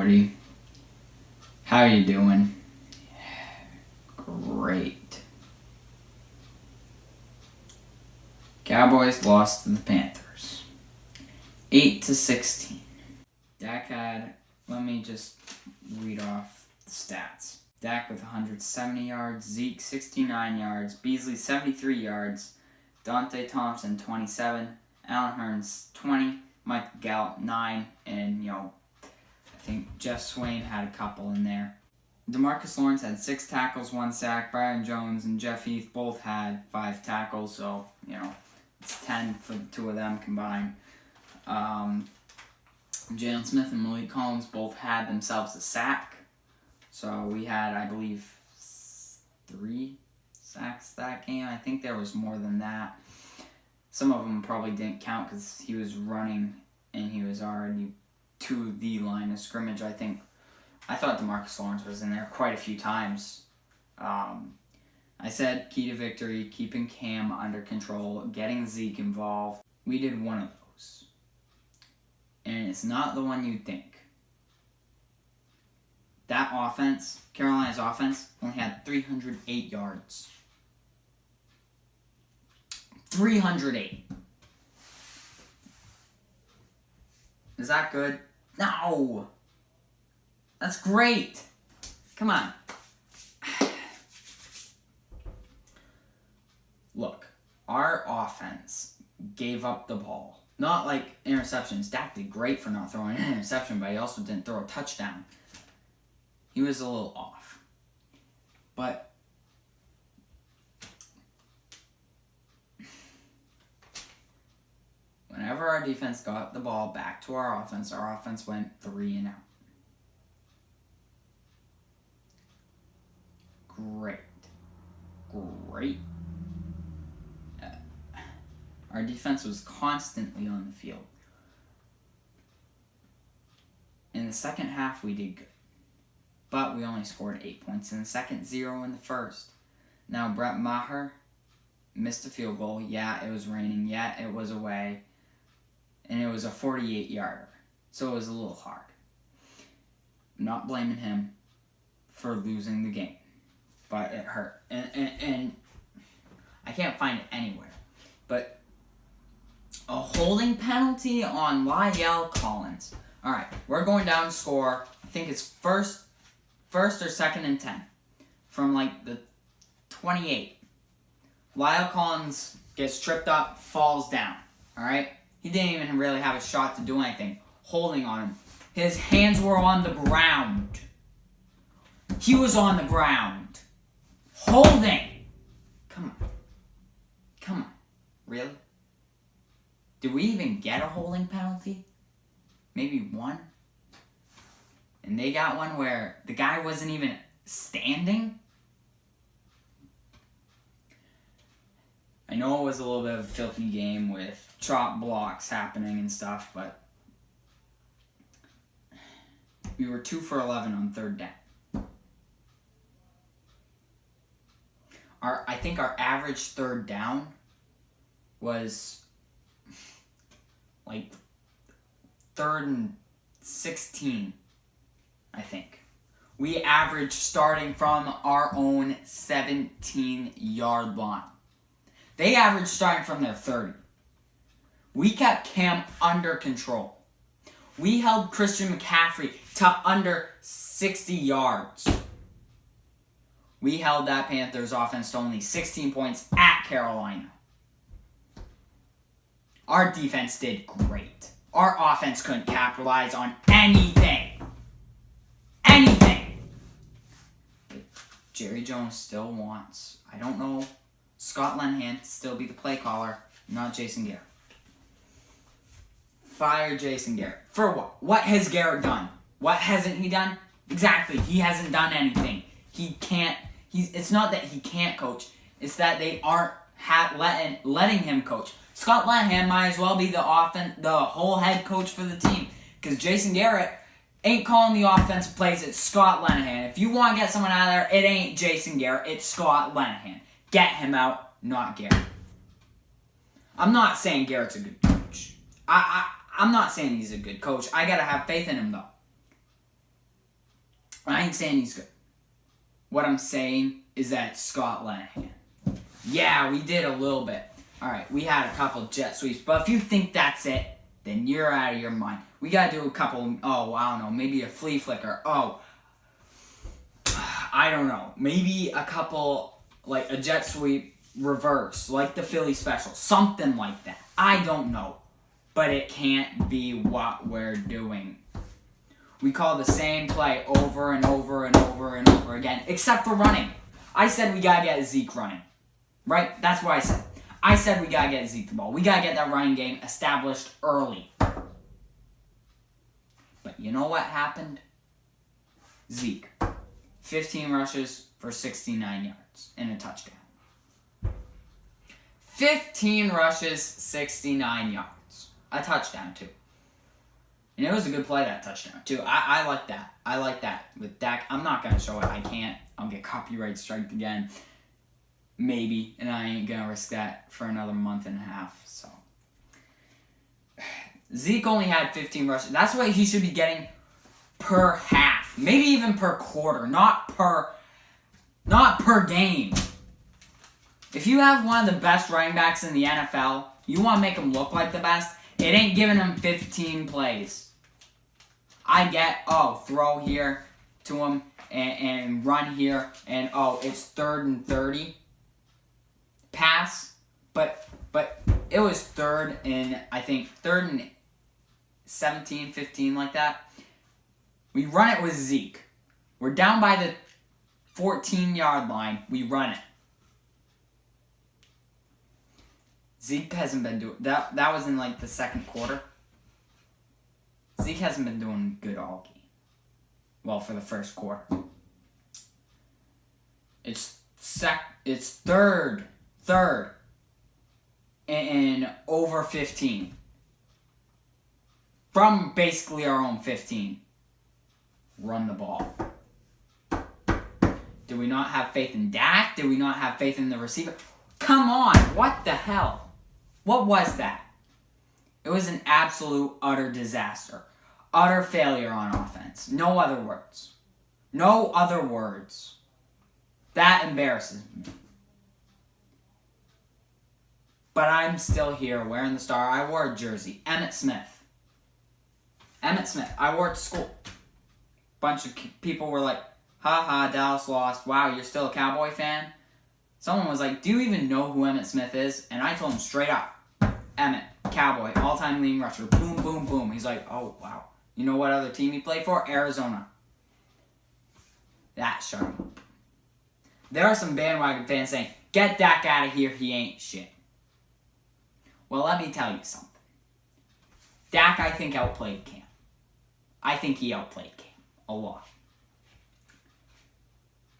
Morty. How you doing? Great. Cowboys lost to the Panthers. 8-16. Dak had, let me just read off the stats. Dak with 170 yards, Zeke 69 yards, Beasley 73 yards, Dante Thompson 27, Allen Hurns 20, Mike Gallup 9, and I think Jeff Swain had a couple in there. DeMarcus Lawrence had 6 tackles, 1 sack. Byron Jones and Jeff Heath both had 5 tackles, so it's 10 for the two of them combined. Jalen Smith and Malik Collins both had themselves a sack. So we had, I believe, 3 sacks that game. I think there was more than that. Some of them probably didn't count because he was running and he was already to the line of scrimmage. I thought DeMarcus Lawrence was in there quite a few times. I said key to victory, keeping Cam under control, getting Zeke involved. We did one of those. And it's not the one you'd think. That offense, Carolina's offense, only had 308 yards. 308. Is that good? No! That's great! Come on. Look, our offense gave up the ball. Not like interceptions. Dak did great for not throwing an interception, but he also didn't throw a touchdown. He was a little off. But whenever our defense got the ball back to our offense went 3 and out. Great. Our defense was constantly on the field. In the second half, we did good. But we only scored 8 points in the second, 0 in the first. Now, Brett Maher missed a field goal. Yeah, it was raining. Yeah, it was away. And it was a 48-yarder. So it was a little hard. I'm not blaming him for losing the game. But it hurt. And I can't find it anywhere. But a holding penalty on Lyle Collins. All right, we're going down to score. I think it's first or second and 10 from the 28. Lyle Collins gets tripped up, falls down. All right, he didn't even really have a shot to do anything. Holding on him. His hands were on the ground. He was on the ground. Holding. Come on. Really? Did we even get a holding penalty? Maybe one? And they got one where the guy wasn't even standing? I know it was a little bit of a filthy game with chop blocks happening and stuff, but we were 2 for 11 on third down. I think our average third down was 3rd and 16, I think. We averaged starting from our own 17-yard line. They averaged starting from their 30. We kept Cam under control. We held Christian McCaffrey to under 60 yards. We held that Panthers offense to only 16 points at Carolina. Our defense did great. Our offense couldn't capitalize on anything. But Jerry Jones still wants, I don't know, Scott Linehan to still be the play caller, not Jason Garrett. Fire Jason Garrett. For what? What has Garrett done? What hasn't he done? Exactly. He hasn't done anything. He can't. It's not that he can't coach. It's that they aren't letting him coach. Scott Linehan might as well be the whole head coach for the team. Because Jason Garrett ain't calling the offensive plays. It's Scott Linehan. If you want to get someone out of there, it ain't Jason Garrett. It's Scott Linehan. Get him out, not Garrett. I'm not saying Garrett's a good coach. I'm not saying he's a good coach. I got to have faith in him, though. I ain't saying he's good. What I'm saying is that it's Scott Linehan. Yeah, we did a little bit. All right, we had a couple jet sweeps, but if you think that's it, then you're out of your mind. We got to do a couple, I don't know, maybe a flea flicker. I don't know. Maybe a couple, like a jet sweep reverse, like the Philly special. Something like that. I don't know. But it can't be what we're doing. We call the same play over and over and over and over again, except for running. I said we got to get Zeke running. Right? That's what I said. I said we got to get Zeke the ball. We got to get that running game established early. But you know what happened? Zeke. 15 rushes for 69 yards and a touchdown. 15 rushes, 69 yards. A touchdown, too. And it was a good play, that touchdown, too. I like that. I like that. With Dak, I'm not going to show it. I can't. I'll get copyright striked again. Maybe. And I ain't going to risk that for another month and a half. So Zeke only had 15 rushes. That's what he should be getting per half. Maybe even per quarter. Not per game. If you have one of the best running backs in the NFL, you want to make him look like the best, it ain't giving him 15 plays. I get, throw here to him and run here, and it's 3rd and 30. Pass. But it was 3rd and 17, 15, like that. We run it with Zeke. We're down by the 14-yard line. We run it. Zeke hasn't been doing... That was in, the second quarter. Zeke hasn't been doing good all game. Well, for the first quarter. It's third and over 15. From basically our own 15. Run the ball. Do we not have faith in Dak? Do we not have faith in the receiver? Come on, what the hell? What was that? It was an absolute, utter disaster. Utter failure on offense. No other words. No other words. That embarrasses me. But I'm still here wearing the star. I wore a jersey. Emmitt Smith. I wore it to school. Bunch of people were like, haha, Dallas lost. Wow, you're still a Cowboy fan? Someone was like, do you even know who Emmitt Smith is? And I told him straight up, Emmitt, Cowboy, all-time leading rusher. Boom, boom, boom. He's like, oh, wow. You know what other team he played for? Arizona. That shut him up. There are some bandwagon fans saying, get Dak out of here, he ain't shit. Well, let me tell you something. Dak, I think, outplayed Cam. I think he outplayed Cam a lot.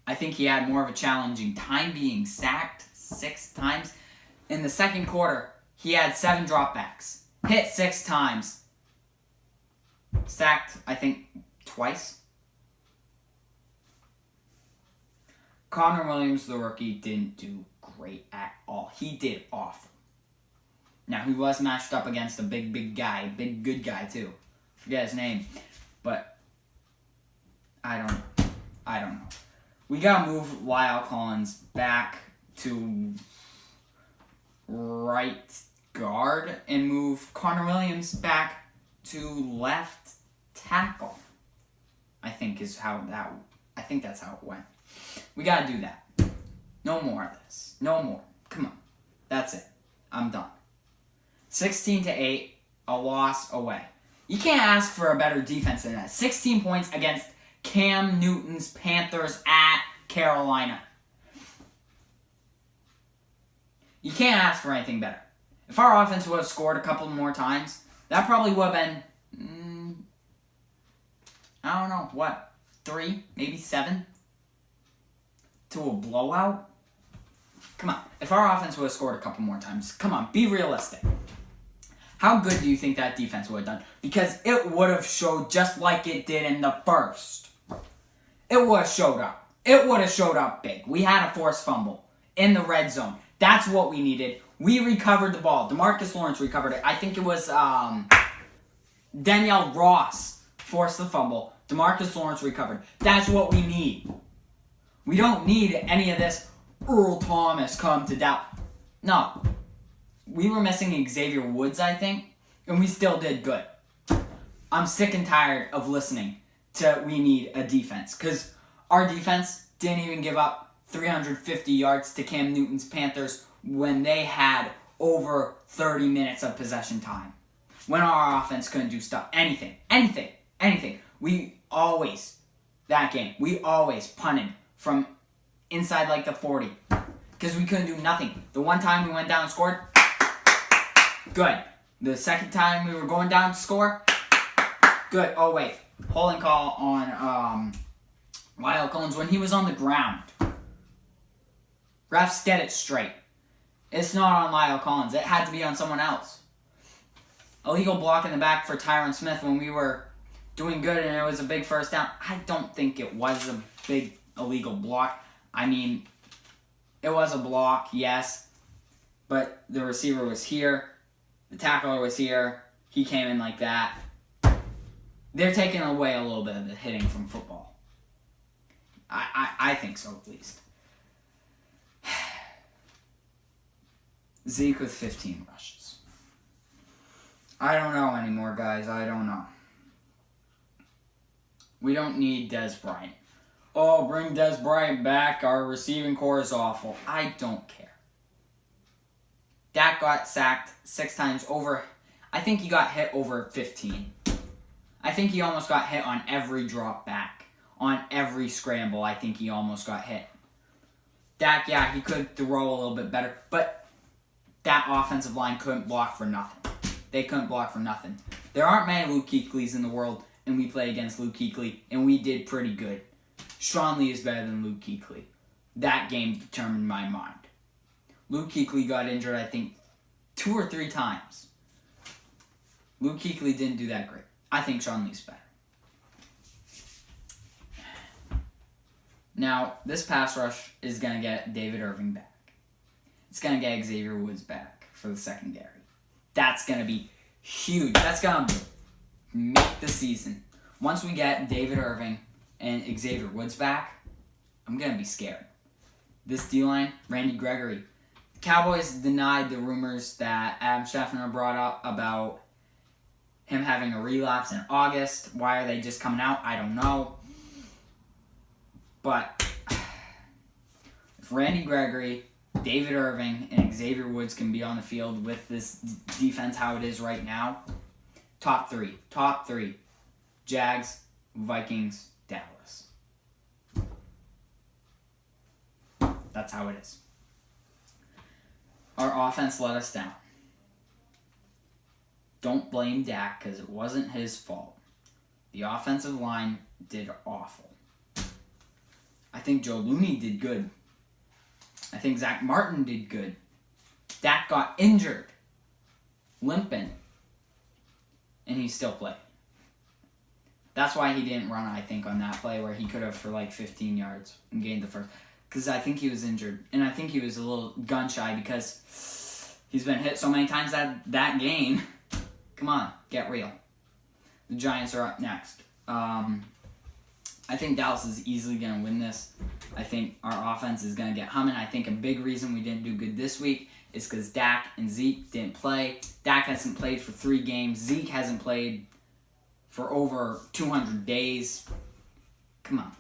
I think he had more of a challenging time being sacked 6 times. In the second quarter, he had 7 dropbacks. Hit 6 times. Sacked, I think, twice. Connor Williams, the rookie, didn't do great at all. He did awful. Now, he was matched up against a big guy. Big good guy, too. Forget his name. But, I don't know. We got to move Lyle Collins back to right guard and move Connor Williams back to left tackle. I think that's how it went. We got to do that. No more of this. No more. Come on. That's it. I'm done. 16-8, a loss away. You can't ask for a better defense than that. 16 points against Cam Newton's Panthers at Carolina. You can't ask for anything better. If our offense would have scored a couple more times, that probably would have been, I don't know, 3, maybe 7 to a blowout? Come on. If our offense would have scored a couple more times, come on, be realistic. How good do you think that defense would have done? Because it would have showed just like it did in the first. It would have showed up. It would have showed up big. We had a forced fumble in the red zone. That's what we needed. We recovered the ball. DeMarcus Lawrence recovered it. I think it was Danielle Ross forced the fumble. DeMarcus Lawrence recovered. That's what we need. We don't need any of this Earl Thomas come to doubt. No. We were missing Xavier Woods, I think, and we still did good. I'm sick and tired of listening to we need a defense, because our defense didn't even give up 350 yards to Cam Newton's Panthers when they had over 30 minutes of possession time. When our offense couldn't do stuff, anything. We always punted from inside like the 40 because we couldn't do nothing. The one time we went down and scored, good. The second time we were going down to score, good. Oh, wait. Holding call on Lyle Collins when he was on the ground. Refs get it straight. It's not on Lyle Collins. It had to be on someone else. Illegal block in the back for Tyron Smith when we were doing good and it was a big first down. I don't think it was a big illegal block. I mean, it was a block, yes, but the receiver was here. The tackler was here. He came in like that. They're taking away a little bit of the hitting from football. I think so, at least. Zeke with 15 rushes. I don't know anymore, guys. I don't know. We don't need Dez Bryant. Oh, bring Dez Bryant back. Our receiving core is awful. I don't care. Dak got sacked 6 times over. I think he got hit over 15. I think he almost got hit on every drop back. On every scramble, I think he almost got hit. Dak, yeah, he could throw a little bit better, but that offensive line couldn't block for nothing. They couldn't block for nothing. There aren't many Luke Kuechly's in the world, and we played against Luke Kuechly, and we did pretty good. Sean Lee is better than Luke Kuechly. That game determined my mind. Luke Kuechly got injured, I think, 2 or 3 times. Luke Kuechly didn't do that great. I think Sean Lee's better. Now, this pass rush is going to get David Irving back. It's going to get Xavier Woods back for the secondary. That's going to be huge. That's going to make the season. Once we get David Irving and Xavier Woods back, I'm going to be scared. This D-line, Randy Gregory. The Cowboys denied the rumors that Adam Schefter brought up about him having a relapse in August. Why are they just coming out? I don't know. But if Randy Gregory, David Irving, and Xavier Woods can be on the field with this defense how it is right now, top three. Jags, Vikings, Dallas. That's how it is. Our offense let us down. Don't blame Dak because it wasn't his fault. The offensive line did awful. I think Joe Looney did good. I think Zach Martin did good. Dak got injured, limping, and he still played. That's why he didn't run, I think, on that play where he could have for like 15 yards and gained the first. Because I think he was injured, and I think he was a little gun-shy because he's been hit so many times that game. Come on, get real. The Giants are up next. I think Dallas is easily going to win this. I think our offense is going to get humming. I think a big reason we didn't do good this week is because Dak and Zeke didn't play. Dak hasn't played for 3 games. Zeke hasn't played for over 200 days. Come on.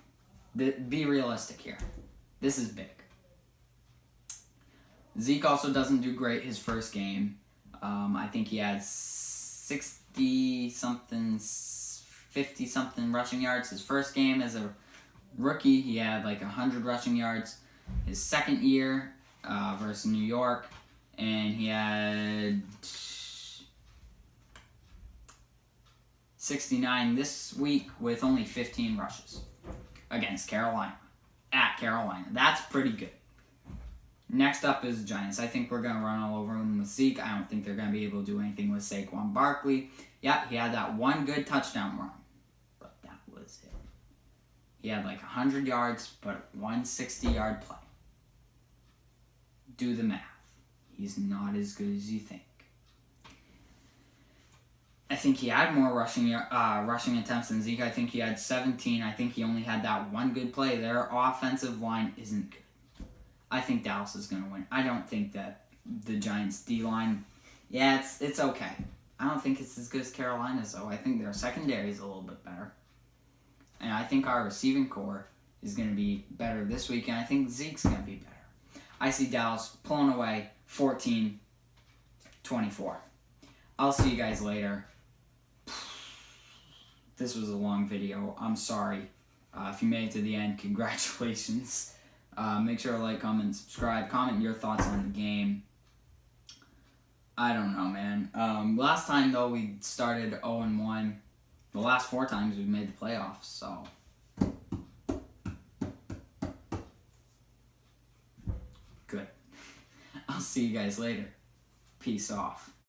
Be realistic here. This is big. Zeke also doesn't do great his first game. I think he had 60-something, 50-something rushing yards. His first game as a rookie, he had like 100 rushing yards. His second year versus New York, and he had 69 this week with only 15 rushes against Carolina. At Carolina. That's pretty good. Next up is Giants. I think we're going to run all over them with Zeke. I don't think they're going to be able to do anything with Saquon Barkley. Yep, he had that one good touchdown run. But that was it. He had like 100 yards, but one 60-yard play. Do the math. He's not as good as you think. I think he had more rushing attempts than Zeke. I think he had 17. I think he only had that one good play. Their offensive line isn't good. I think Dallas is going to win. I don't think that the Giants' D-line, yeah, it's okay. I don't think it's as good as Carolina's, though. I think their secondary is a little bit better. And I think our receiving core is going to be better this week, and I think Zeke's going to be better. I see Dallas pulling away 14-24. I'll see you guys later. This was a long video. I'm sorry. If you made it to the end, congratulations. Make sure to like, comment, and subscribe. Comment your thoughts on the game. I don't know, man. Last time, though, we started 0-1. The last 4 times we've made the playoffs, so... Good. I'll see you guys later. Peace off.